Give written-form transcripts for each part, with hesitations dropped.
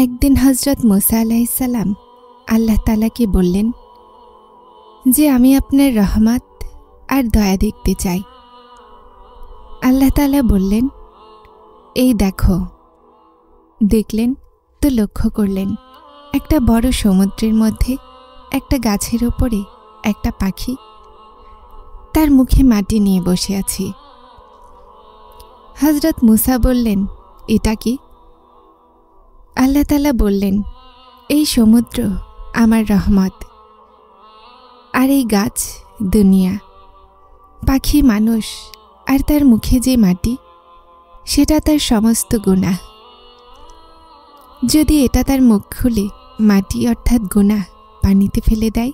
একদিন হজরত মুসা আলাইহিস সালাম আল্লাহ তাআলাকে বললেন যে আমি আপনার রহমত আর দয়া দেখতে চাই। আল্লাহ তাআলা বললেন, এই দেখো। দেখলেন তো লক্ষ্য করলেন একটা বড় সমুদ্রের মধ্যে একটা গাছের ওপরে একটা পাখি, তার মুখে মাটি নিয়ে বসে আছে। হজরত মুসা বললেন, এটা কি? আল্লাহ তাআলা বললেন, এই সমুদ্র আমার রহমত, আর এই গাছ দুনিয়া, পাখি মানুষ, আর তার মুখে যে মাটি সেটা তার সমস্ত গুনাহ। যদি এটা তার মুখ খুলে মাটি অর্থাৎ গুনাহ পানিতে ফেলে দেয়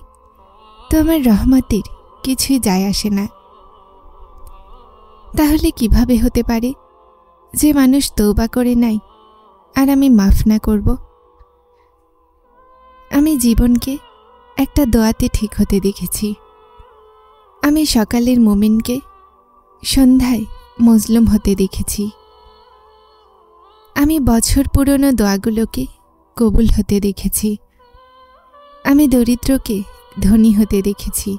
তো আমার রহমতের কিছুই যায় আসে না। তাহলে কিভাবে হতে পারে যে মানুষ তওবা করে নাই আর আমি মাফ না করব? আমি জীবনকে একটা দোয়াতে ঠিক হতে দেখেছি। আমি সকালের মুমিনকে সন্ধ্যায় মজলুম হতে দেখেছি। আমি বছর পুরনো দোয়াগুলোকে কবুল হতে দেখেছি। আমি দরিদ্রকে ধনী হতে দেখেছি,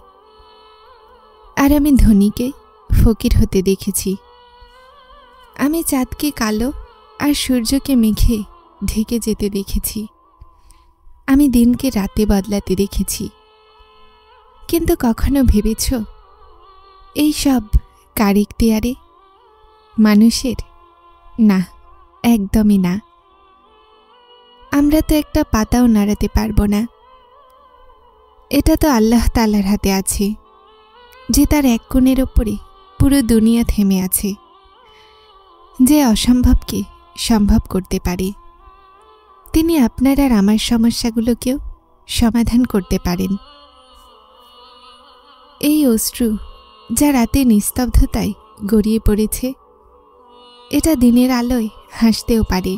আর আমি ধনীকে ফকির হতে দেখেছি। আমি চাঁদকে কালো আর সূর্যকে মেঘে ঢেকে যেতে দেখেছি। আমি দিনকে রাতে বদলাতে দেখেছি। কিন্তু কখনো ভেবেছ এই সব কার ইখতিয়ারে? মানুষের? না, একদমই না। আমরা তো একটা পাতাও নাড়াতে পারবো না। এটা তো আল্লাহ তাআলার হাতে আছে, যে তার এক কোণের ওপরে পুরো দুনিয়া থেমে আছে, যে অসম্ভবকে সম্ভব করতে পারে। তিনি আপনার আর আমার সমস্যাগুলোকেও সমাধান করতে পারেন। এই অশ্রু যা রাতে নিস্তব্ধতায় গড়িয়ে পড়েছে, এটা দিনের আলোয় হাসতেও পারে।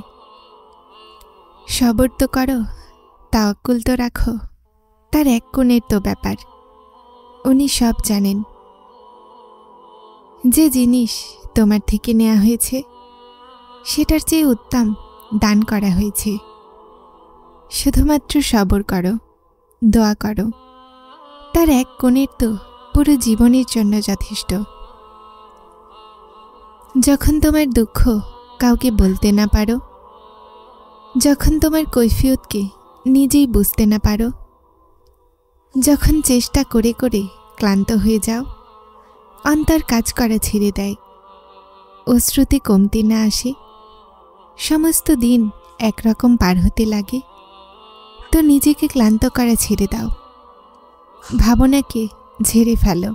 সবর তো করো, তাওয়াক্কুল তো রাখো, তার এক কোণের তো ব্যাপার। উনি সব জানেন। যে জিনিস তোমার থেকে নেওয়া হয়েছে সেটার চেয়ে উত্তম দান করা হয়েছে। শুধুমাত্র সবর করো, দোয়া করো, তার এক কোণের তো পুরো জীবনের জন্য যথেষ্ট। যখন তোমার দুঃখ কাউকে বলতে না পারো, যখন তোমার কৈফিয়তকে নিজেই বুঝতে না পারো, যখন চেষ্টা করে করে ক্লান্ত হয়ে যাও, অন্তর কাজ করা ছেড়ে দেয়, অশ্রুতে কমতি না আসে, সমস্ত দিন একরকম পার হতে লাগে, তো নিজেকে ক্লান্ত করা ছেড়ে দাও, ভাবনাকে ঝেড়ে ফেলো,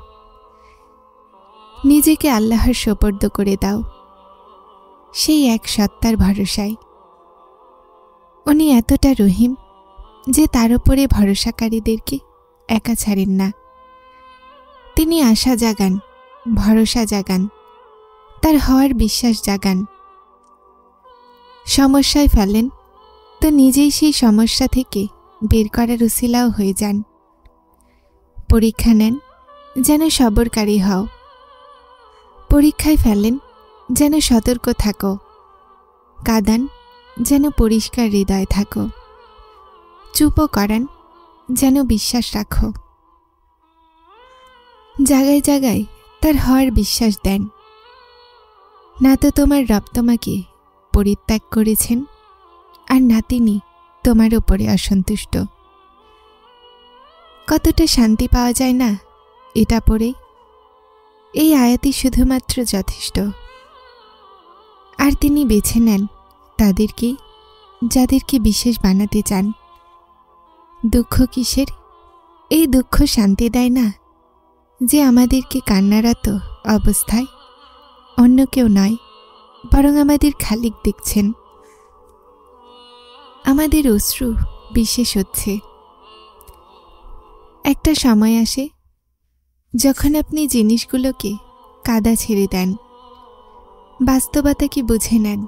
নিজেকে আল্লাহর সোপর্দ করে দাও সেই এক সত্তার ভরসায়। উনি এতটা রহিম যে তার উপরে ভরসাকারীদেরকে একা ছাড়েন না। তিনি আশা জাগান, ভরসা জাগান, তার হওয়ার বিশ্বাস জাগান। সমস্যায় ফেলেন তো নিজেই সেই সমস্যা থেকে বের করার উসিলাও হয়ে যান। পরীক্ষা নেন যেন সবরকারী হও, পরীক্ষায় ফেলেন যেন সতর্ক থাকো, কাঁদান যেন পরিষ্কার হৃদয় থাকো, চুপও করান যেন বিশ্বাস রাখো। জায়গায় জায়গায় তার হওয়ার বিশ্বাস দেন। না তো তোমার রব তোমাকে পরিত্যাগ করেছেন, আর না তিনি তোমার উপরে অসন্তুষ্ট। কতটা শান্তি পাওয়া যায় না এটা পড়ে? এই আয়াতই শুধুমাত্র যথেষ্ট। আর তিনি বেছে নেন তাদেরকে যাদেরকে বিশেষ বানাতে চান। দুঃখ কিসের? এই দুঃখ শান্তি দেয় না যে আমাদেরকে কান্নারত অবস্থায় অন্য কেউ নয়, বরং আমাদের খালিক দেখছেন। আমাদের অশ্রু বিশেষ হচ্ছে। একটা সময় আসে যখন আপনি জিনিসগুলোকে কাদা ছেড়ে দেন, বাস্তবতাকে বুঝে নেন,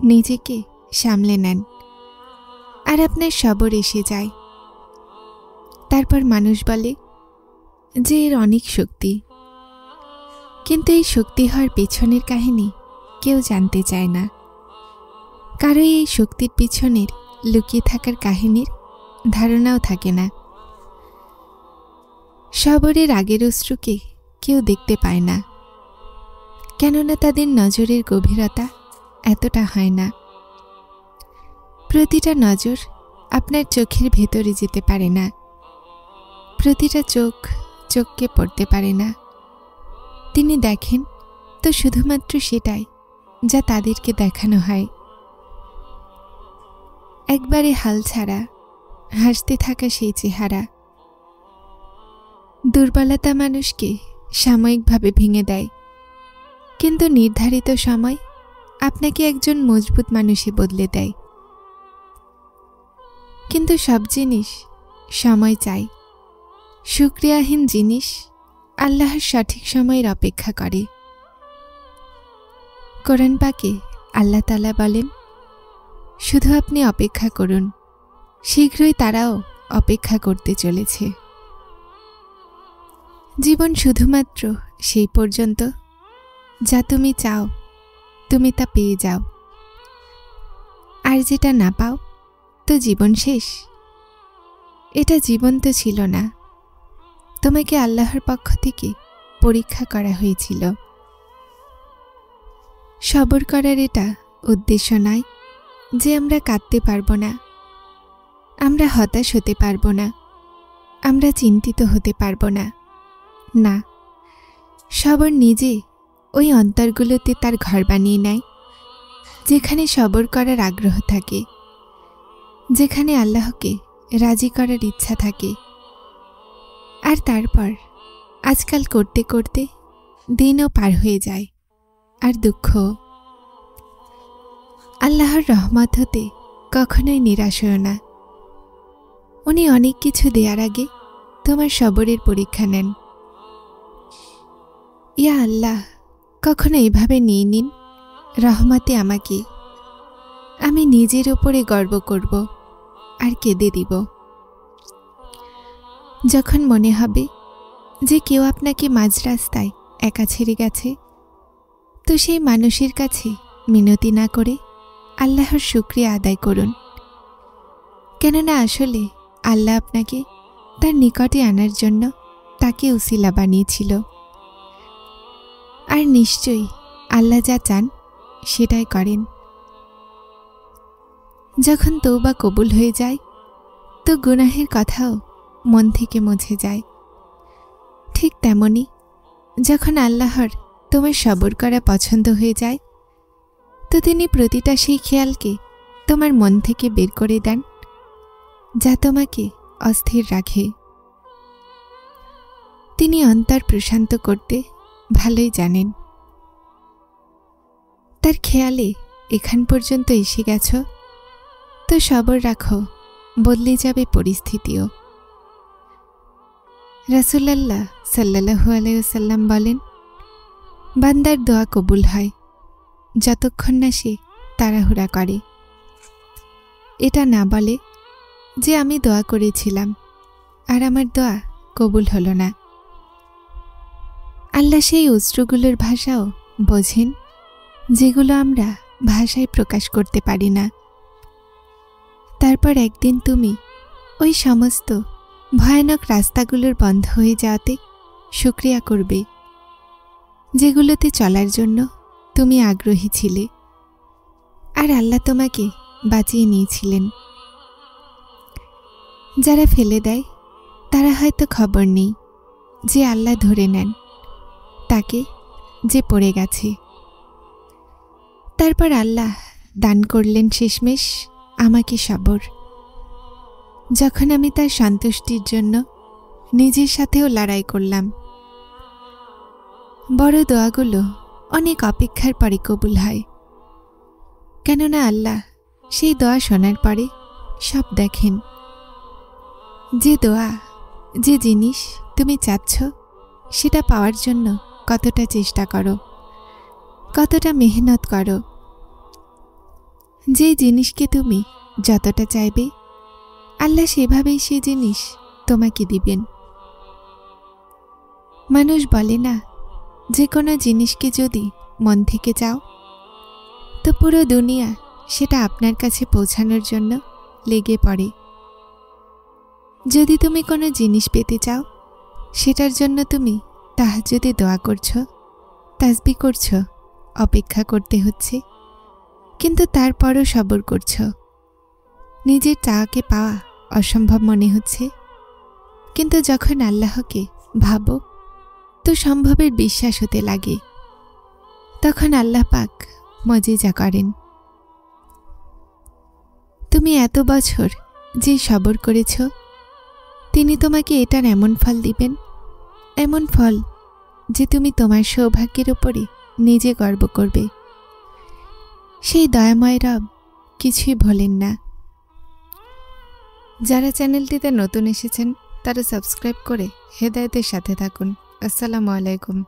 নিজেকে সামলে নেন, আর আপনার সবর এসে যায়। তারপর মানুষ বলে যে এর অনেক শক্তি, কিন্তু এই শক্তি হওয়ার পেছনের কাহিনী কেউ জানতে চায় না। কারো এই শক্তির পিছনের লুকিয়ে থাকার কাহিনীর ধারণাও থাকে না। সবরের আগের অশ্রুকে কেউ দেখতে পায় না, কেননা তাদের নজরের গভীরতা এতটা হয় না। প্রতিটা নজর আপনার চোখের ভেতরে যেতে পারে না, প্রতিটা চোখ চোখকে পড়তে পারে না। তিনি দেখেন তো শুধুমাত্র সেটাই যা তাদেরকে দেখানো হয়। একবারে হাল ছাড়া হাসতে থাকা সেই চেহারা। দুর্বলতা মানুষকে সাময়িকভাবে ভেঙে দেয়, কিন্তু নির্ধারিত সময় আপনাকে একজন মজবুত মানুষে বদলে দেয়। কিন্তু সব জিনিস সময় চাই। শুকরিয়াহীন জিনিস আল্লাহর সঠিক সময়ের অপেক্ষা করে। কোরআন পাকে আল্লাহ তাআলা বলেন, শুধু আপনি অপেক্ষা করুন, শীঘ্রই তারাও অপেক্ষা করতে চলেছে। জীবন শুধুমাত্র সেই পর্যন্ত যা তুমি চাও তুমি তা পেয়ে যাও, আর যেটা না পাও তো জীবন শেষ। এটা জীবন তো ছিল না, তোমাকে আল্লাহর পক্ষ থেকে পরীক্ষা করা হয়েছিল। সবর করার এটা উদ্দেশ্য নয় যে আমরা কাঁদতে পারবো না, আমরা হতাশ হতে পারবো না, আমরা চিন্তিত হতে পারবো না। না, সবর নিজে ওই অন্তরগুলোতে তার ঘর বানিয়ে নেয়, যেখানে সবর করার আগ্রহ থাকে, যেখানে আল্লাহকে রাজি করার ইচ্ছা থাকে। আর তারপর আজকাল করতে করতে দিনও পার হয়ে যায়, আর দুঃখ। আল্লাহর রহমত হতে কখনোই নিরাশ হও না। উনি অনেক কিছু দেওয়ার আগে তোমার সবরের পরীক্ষা নেন। ইয়া আল্লাহ, কখনো এভাবে নিয়ে নিন রহমতে আমাকে। আমি নিজের ওপরে গর্ব করব আর কেঁদে দিব। যখন মনে হবে যে কেউ আপনাকে মাঝ রাস্তায় একা ছেড়ে গেছে, তো সেই মানুষের কাছে মিনতি না করে আল্লাহর শুকরিয়া আদায় করুন, কেননা আসলে আল্লাহ আপনাকে তার নিকটে আনার জন্য তাকে উসিলা বানিয়েছিল। আর নিশ্চয়ই আল্লাহ যা চান সেটাই করেন। যখন তওবা কবুল হয়ে যায় তো গুনাহের কথাও মন থেকে মুছে যায়। ঠিক তেমনি যখন আল্লাহর তোমার সবর করা পছন্দ হয়ে যায় তো তিনি প্রতিটা সেই খেয়ালকে তোমার মন থেকে বের করে দেন যা তোমাকে অস্থির রাখে। তিনি অন্তর প্রশান্ত করতে ভালোই জানেন। তার খেয়ালে এখান পর্যন্ত এসে গেছ তো সবর রাখো, বদলে যাবে পরিস্থিতিও। রাসূলুল্লাহ সাল্লাল্লাহু আলাইহি ওয়াসাল্লাম বলেন, বান্দার দোয়া কবুল হয় যতক্ষণ না সে তাড়াহুড়া করে। এটা না বলে যে আমি দোয়া করেছিলাম আর আমার দোয়া কবুল হলো না। আল্লাহ সেই অশ্রুগুলোর ভাষাও বোঝেন, যেগুলো আমরা ভাষায় প্রকাশ করতে পারি না। তারপর একদিন তুমি ওই সমস্ত ভয়ানক রাস্তাগুলোর বন্ধ হয়ে যাওয়াতে শুকরিয়া করবে, যেগুলোতে চলার জন্য তুমি আগ্রহী ছিলে, আর আল্লাহ তোমাকে বাঁচিয়ে নিয়েছিলেন। যারা ফেলে দেয় তারা হয়তো খবর নেই যে আল্লাহ ধরে নেন তাকে যে পড়ে গেছে। তারপর আল্লাহ দান করলেন শেষমেশ আমাকে সবর, যখন আমি তার সন্তুষ্টির জন্য নিজের সাথেও লড়াই করলাম। বড় দোয়াগুলো অনেক অপেক্ষার পরে কবুল হয়, কেননা আল্লাহ সেই দোয়া শোনার পরে সব দেখেন। যে দোয়া, যে জিনিস তুমি চাচ্ছ সেটা পাওয়ার জন্য কতটা চেষ্টা করো, কতটা মেহনত করো। যে জিনিসকে তুমি যতটা চাইবে আল্লাহ সেভাবেই সে জিনিস তোমাকে দিবেন। মানুষ বলে না, যে কোনো জিনিসকে যদি মন থেকে চাও তো পুরো দুনিয়া সেটা আপনার কাছে পৌঁছানোর জন্য লেগে পড়ে। যদি তুমি কোনো জিনিস পেতে চাও, সেটার জন্য তুমি তাহাজ্জুদে দোয়া করছো, তাসবিহ করছো, অপেক্ষা করতে হচ্ছে, কিন্তু তারপরও সবর করছো। নিজের চাওয়াকে পাওয়া অসম্ভব মনে হচ্ছে, কিন্তু যখন আল্লাহকে ভাবো তো সম্ভবের বিশ্বাস হতে লাগে। তখন আল্লাহ পাক মজিজা করেন। তুমি এত বছর যে সবর করেছ, তিনি তোমাকে এটার এমন ফল দিবেন, এমন ফল যে তুমি তোমার সৌভাগ্যের উপরে নিজে গর্ব করবে। সেই দয়াময় রব কিছুই ভোলেন না। যারা চ্যানেলটিতে নতুন এসেছেন তারা সাবস্ক্রাইব করে হেদায়েতের সাথে থাকুন। আসসালামু আলাইকুম।